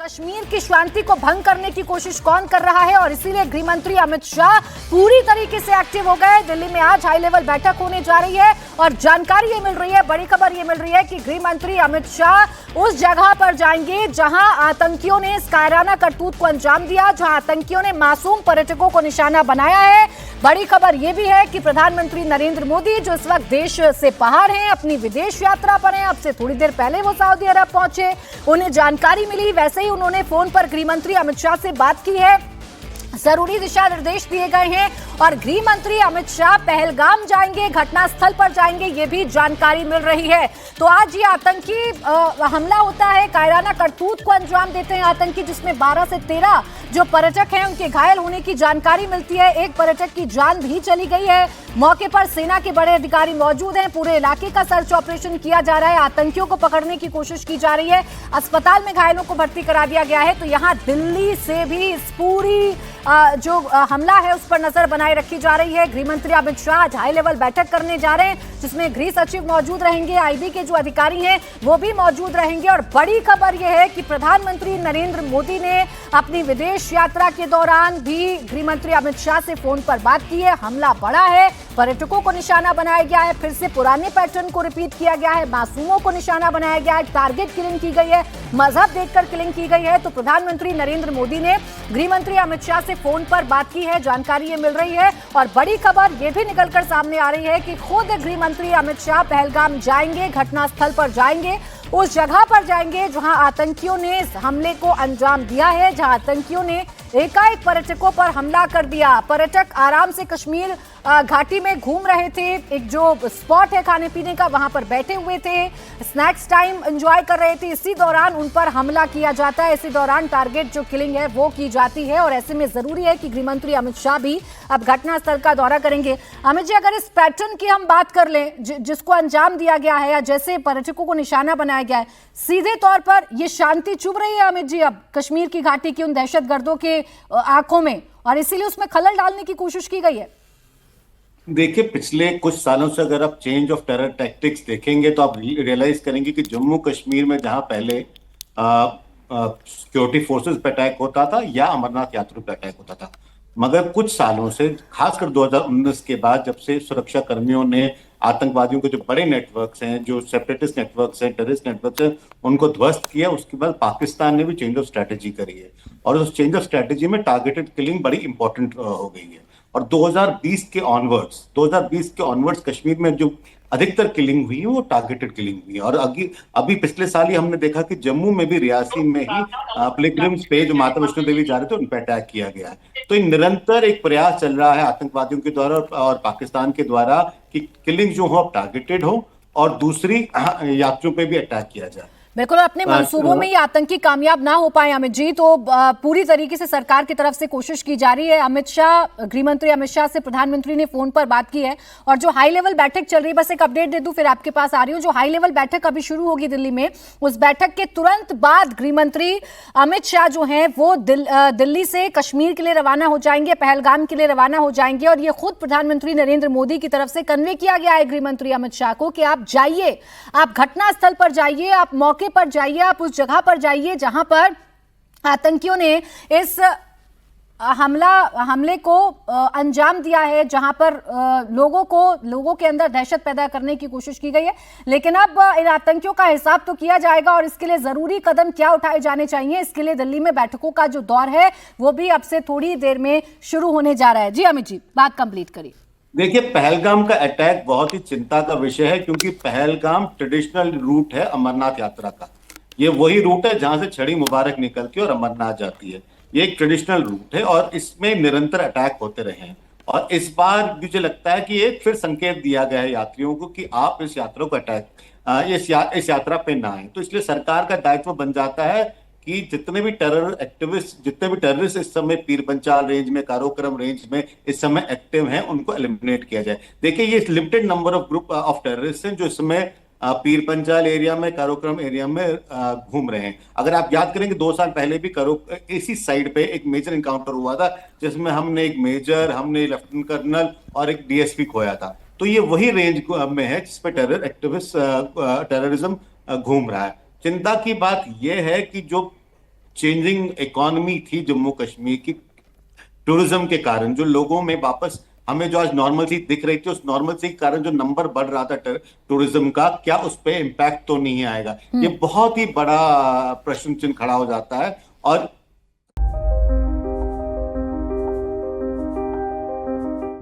कश्मीर की शांति को भंग करने की कोशिश कौन कर रहा है और इसीलिए गृह मंत्री अमित शाह पूरी तरीके से एक्टिव हो गए। दिल्ली में आज हाई लेवल बैठक होने जा रही है और जानकारी ये मिल रही है, बड़ी खबर ये मिल रही है कि गृह मंत्री अमित शाह उस जगह पर जाएंगे जहां आतंकियों ने इस कायराना करतूत को अंजाम दिया, जहां आतंकियों ने मासूम पर्यटकों को निशाना बनाया है। बड़ी खबर यह भी है कि प्रधानमंत्री नरेंद्र मोदी जो इस वक्त देश से बाहर हैं, अपनी विदेश यात्रा पर हैं, अब से थोड़ी देर पहले वो सऊदी अरब पहुंचे, उन्हें जानकारी मिली, वैसे ही उन्होंने फोन पर गृह मंत्री अमित शाह से बात की है, जरूरी दिशा निर्देश दिए गए हैं और गृह मंत्री अमित शाह पहलगाम जाएंगे, घटनास्थल पर जाएंगे, ये भी जानकारी मिल रही है। तो आज ये आतंकी हमला होता है, कायराना करतूत को अंजाम देते हैं आतंकी, जिसमें 12 से 13 जो पर्यटक हैं उनके घायल होने की जानकारी मिलती है। एक पर्यटक की जान भी चली गई है। मौके पर सेना के बड़े अधिकारी मौजूद हैं, पूरे इलाके का सर्च ऑपरेशन किया जा रहा है, आतंकियों को पकड़ने की कोशिश की जा रही है, अस्पताल में घायलों को भर्ती करा दिया गया है। तो यहाँ दिल्ली से भी इस पूरी जो हमला है उस पर नजर बनाए रखी जा रही है। गृह मंत्री अमित शाह आज हाई लेवल बैठक करने जा रहे हैं, जिसमें गृह सचिव मौजूद रहेंगे, आईबी के जो अधिकारी हैं वो भी मौजूद रहेंगे। और बड़ी खबर यह है कि प्रधानमंत्री नरेंद्र मोदी ने अपनी विदेश यात्रा के दौरान भी गृह मंत्री अमित शाह से फोन पर बात की है। हमला बड़ा है, पर्यटकों को निशाना बनाया गया है, फिर से पुराने पैटर्न को रिपीट किया गया है, मासूमों को निशाना बनाया गया है, टारगेट किलिंग की गई है, मजहब देखकर किलिंग की गई है। तो प्रधानमंत्री नरेंद्र मोदी ने गृह मंत्री अमित शाह से फोन पर बात की है, जानकारी ये मिल रही है। और बड़ी खबर ये भी निकलकर सामने आ रही है कि खुद गृह मंत्री अमित शाह पहलगाम जाएंगे, घटनास्थल पर जाएंगे, उस जगह पर जाएंगे जहां आतंकियों ने इस हमले को अंजाम दिया है, जहां आतंकियों ने एकाएक पर्यटकों पर हमला कर दिया। पर्यटक आराम से कश्मीर घाटी में घूम रहे थे, एक जो स्पॉट है खाने पीने का वहां पर बैठे हुए थे, स्नैक्स टाइम एंजॉय कर रहे थे, इसी दौरान उन पर हमला किया जाता है, इसी दौरान टारगेट जो किलिंग है वो की जाती है। और ऐसे में जरूरी है कि गृह मंत्री अमित शाह भी अब घटनास्थल का दौरा करेंगे। अमित जी, अगर इस पैटर्न की हम बात कर लें जिसको अंजाम दिया गया है या जैसे पर्यटकों को निशाना बनाया गया है, सीधे तौर पर यह शांति चुभ रही है अमित जी अब कश्मीर की घाटी की उन दहशतगर्दों के आंखों में, और इसीलिए उसमें खलल डालने की कोशिश की गई है। देखिए, पिछले कुछ सालों से अगर आप चेंज ऑफ टेरर टैक्टिक्स देखेंगे तो आप रियलाइज करेंगे कि जम्मू कश्मीर में जहां पहले सिक्योरिटी फोर्सेस पे अटैक होता था या अमरनाथ यात्रियों पे अटैक होता था, मगर कुछ सालों से खासकर 2019 के बाद जब से सुरक्षा कर्मियों ने आतंकवादियों के जो बड़े नेटवर्क्स हैं, जो सेपरेटिस्ट नेटवर्क्स हैं, टेररिस्ट नेटवर्क्स हैं, उनको ध्वस्त किया, उसके बाद पाकिस्तान ने भी चेंज ऑफ स्ट्रेटेजी करी है और उस चेंज ऑफ स्ट्रेटेजी में टारगेटेड किलिंग बड़ी इंपॉर्टेंट हो गई है। और 2020 के ऑनवर्ड्स कश्मीर में जो अधिकतर किलिंग हुई है वो टारगेटेड किलिंग हुई है। और अभी पिछले साल ही हमने देखा कि जम्मू में भी रियासी में ही पिलग्रिम्स पे जो माता वैष्णो देवी जा रहे थे उन पर अटैक किया गया है। तो निरंतर एक प्रयास चल रहा है आतंकवादियों के द्वारा और पाकिस्तान के द्वारा कि किलिंग जो हो अब टारगेटेड हो और दूसरी यात्रियों पे भी अटैक किया जाए। बिल्कुल, अपने मंसूबों में ये आतंकी कामयाब ना हो पाए अमित जी, तो पूरी तरीके से सरकार की तरफ से कोशिश की जा रही है। अमित शाह, गृह मंत्री अमित शाह से प्रधानमंत्री ने फोन पर बात की है और जो हाई लेवल बैठक चल रही है, बस एक अपडेट दे दूं फिर आपके पास आ रही हूं। जो हाई लेवल बैठक अभी शुरू होगी दिल्ली में, उस बैठक के तुरंत बाद गृह मंत्री अमित शाह जो है वो दिल्ली से कश्मीर के लिए रवाना हो जाएंगे, पहलगाम के लिए रवाना हो जाएंगे। और ये खुद प्रधानमंत्री नरेंद्र मोदी की तरफ से कन्वे किया गया है गृह मंत्री अमित शाह को कि आप जाइए, आप घटनास्थल पर जाइए, आप मौके पर जाइए, आप उस जगह पर जाइए जहां पर आतंकियों ने इस हमले को अंजाम दिया है, जहां पर लोगों के अंदर दहशत पैदा करने की कोशिश की गई है। लेकिन अब इन आतंकियों का हिसाब तो किया जाएगा और इसके लिए जरूरी कदम क्या उठाए जाने चाहिए, इसके लिए दिल्ली में बैठकों का जो दौर है वो भी अब से थोड़ी देर में शुरू होने जा रहा है। जी अमित जी, बात कंप्लीट करिए। देखिए, पहलगाम का अटैक बहुत ही चिंता का विषय है क्योंकि पहलगाम ट्रेडिशनल रूट है अमरनाथ यात्रा का। ये वही रूट है जहां से छड़ी मुबारक निकल के और अमरनाथ जाती है। ये एक ट्रेडिशनल रूट है और इसमें निरंतर अटैक होते रहे हैं। और इस बार मुझे लगता है कि एक फिर संकेत दिया गया है यात्रियों को कि आप इस यात्रा को इस यात्रा पे ना आए। तो इसलिए सरकार का दायित्व बन जाता है कि जितने भी टेररिस्ट इस समय पीरपंचाल रेंज में, काराकोरम रेंज में इस समय एक्टिव हैं, उनको एलिमिनेट किया जाए। देखिए, ये limited number of group of terrorist हैं जो इस समय पीरपंचाल एरिया में, काराकोरम एरिया में घूम रहे हैं। अगर आप याद करेंगे 2 साल पहले भी इसी साइड पे एक मेजर इनकाउंटर हुआ था जिसमें हमने एक मेजर, हमने लेफ्टिनेंट कर्नल और एक डीएसपी खोया था। तो ये वही रेंज में है जिसपे टेररिज्म घूम रहा है। चिंता की बात यह है कि जो चेंजिंग इकोनॉमी थी जम्मू कश्मीर की टूरिज्म के कारण, जो लोगों में वापस हमें जो आज नॉर्मल सी दिख रही थी, उस नॉर्मल सी के कारण जो नंबर बढ़ रहा था टूरिज्म का, क्या उस पर इम्पैक्ट तो नहीं आएगा? ये बहुत ही बड़ा प्रश्न चिन्ह खड़ा हो जाता है। और